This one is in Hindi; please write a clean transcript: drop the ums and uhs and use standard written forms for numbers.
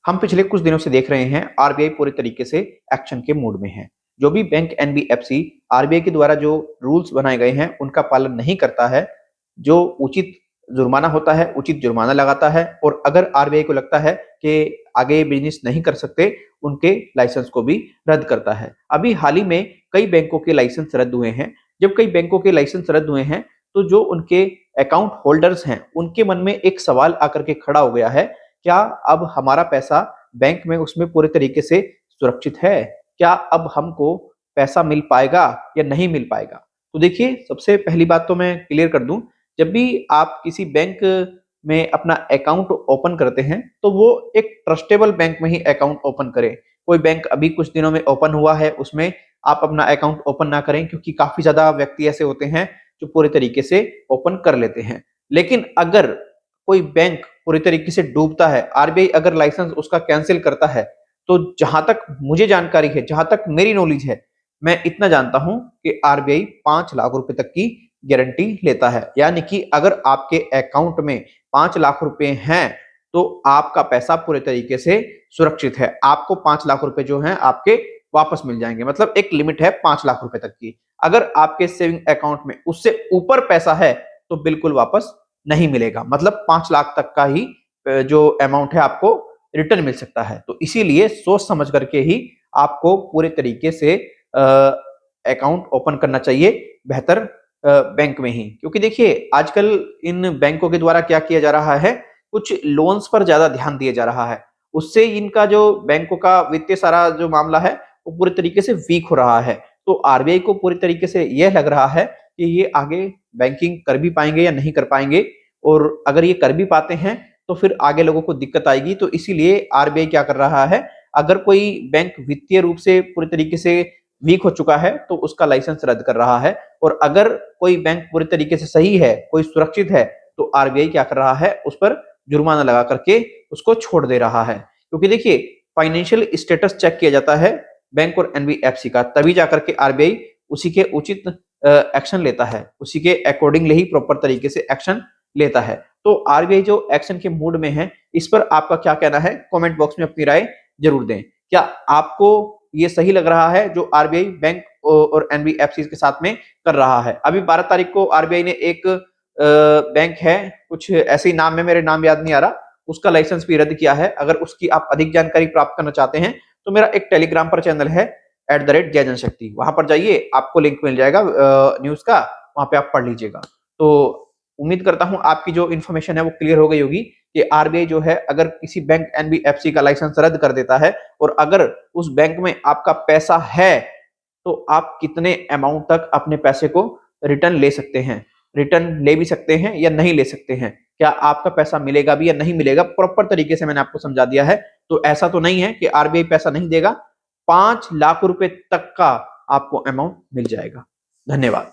हम पिछले कुछ दिनों से देख रहे हैं आरबीआई पूरे तरीके से एक्शन के मूड में है। जो भी बैंक एनबीएफसी आरबीआई के द्वारा जो रूल्स बनाए गए हैं उनका पालन नहीं करता है, जो उचित जुर्माना होता है उचित जुर्माना लगाता है और अगर आरबीआई को लगता है कि आगे बिजनेस नहीं कर सकते, उनके लाइसेंस को भी रद्द करता है। अभी हाल ही में कई बैंकों के लाइसेंस रद्द हुए हैं। जब कई बैंकों के लाइसेंस रद्द हुए हैं तो जो उनके अकाउंट होल्डर्स हैं उनके मन में एक सवाल आकर के खड़ा हो गया है, क्या अब हमारा पैसा बैंक में उसमें पूरे तरीके से सुरक्षित है? क्या अब हमको पैसा मिल पाएगा या नहीं मिल पाएगा? तो देखिए, सबसे पहली बात तो मैं क्लियर कर दूं, जब भी आप किसी बैंक में अपना अकाउंट ओपन करते हैं तो वो एक ट्रस्टेबल बैंक में ही अकाउंट ओपन करें। कोई बैंक अभी कुछ दिनों में ओपन हुआ है उसमें आप अपना अकाउंट ओपन ना करें, क्योंकि काफी ज्यादा व्यक्ति ऐसे होते हैं जो पूरे तरीके से ओपन कर लेते हैं। लेकिन अगर कोई बैंक पूरी तरीके से डूबता है, आरबीआई अगर लाइसेंस उसका कैंसिल करता है, तो जहां तक मुझे जानकारी है, जहां तक मेरी नॉलेज है, मैं इतना जानता हूं कि आरबीआई 5 लाख रुपए तक की गारंटी लेता है। यानी कि अगर आपके अकाउंट में 5 लाख रुपए हैं तो आपका पैसा पूरे तरीके से सुरक्षित है। आपको 5 लाख रुपए जो हैं आपके वापस मिल जाएंगे। मतलब एक लिमिट है 5 लाख रुपए तक की। अगर आपके सेविंग अकाउंट में उससे ऊपर पैसा है तो बिल्कुल वापस नहीं मिलेगा। मतलब 5 लाख तक का ही जो अमाउंट है आपको रिटर्न मिल सकता है। तो इसीलिए सोच समझ करके ही आपको पूरे तरीके से अकाउंट ओपन करना चाहिए, बेहतर बैंक में ही। क्योंकि देखिए, आजकल इन बैंकों के द्वारा क्या किया जा रहा है, कुछ लोन्स पर ज्यादा ध्यान दिया जा रहा है। उससे इनका जो बैंकों का वित्तीय सारा जो मामला है वो पूरे तरीके से वीक हो रहा है। तो आरबीआई को पूरी तरीके से यह लग रहा है कि ये आगे बैंकिंग कर भी पाएंगे या नहीं कर पाएंगे, और अगर ये कर भी पाते हैं तो फिर आगे लोगों को दिक्कत आएगी। तो इसीलिए आरबीआई क्या कर रहा है, अगर कोई बैंक वित्तीय रूप से पूरी तरीके से वीक हो चुका है तो उसका लाइसेंस रद्द कर रहा है, और अगर कोई बैंक पूरी तरीके से सही है, कोई सुरक्षित है, तो आरबीआई क्या कर रहा है, उस पर जुर्माना लगा करके उसको छोड़ दे रहा है। क्योंकि देखिए, फाइनेंशियल स्टेटस चेक किया जाता है बैंक और एनबीएफसी का, तभी जाकर के आरबीआई उसी के उचित एक्शन लेता है, उसी के अकॉर्डिंगली ही प्रॉपर तरीके से एक्शन लेता है। तो आरबीआई जो एक्शन के मूड में है, इस पर आपका क्या कहना है? कमेंट बॉक्स में अपनी राय जरूर दें। क्या आपको ये सही लग रहा है जो आरबीआई बैंक और एनबीएफसी के साथ में कर रहा है? अभी 12 तारीख को आरबीआई ने एक बैंक है, कुछ ऐसे ही नाम है, मेरे नाम याद नहीं आ रहा, उसका लाइसेंस भी रद्द किया है। अगर उसकी आप अधिक जानकारी प्राप्त करना चाहते हैं तो मेरा एक टेलीग्राम पर चैनल है @जय जनशक्ति, वहां पर जाइए, आपको लिंक मिल जाएगा न्यूज का, वहां पे आप पढ़ लीजिएगा। तो उम्मीद करता हूं आपकी जो इन्फॉर्मेशन है वो क्लियर हो गई होगी कि आरबीआई जो है अगर किसी बैंक एनबीएफसी का लाइसेंस रद्द कर देता है और अगर उस बैंक में आपका पैसा है तो आप कितने अमाउंट तक अपने पैसे को रिटर्न ले सकते हैं, रिटर्न ले भी सकते हैं या नहीं ले सकते हैं, क्या आपका पैसा मिलेगा भी या नहीं मिलेगा, प्रॉपर तरीके से मैंने आपको समझा दिया है। तो ऐसा तो नहीं है कि आरबीआई पैसा नहीं देगा, 5 लाख रुपए तक का आपको अमाउंट मिल जाएगा। धन्यवाद।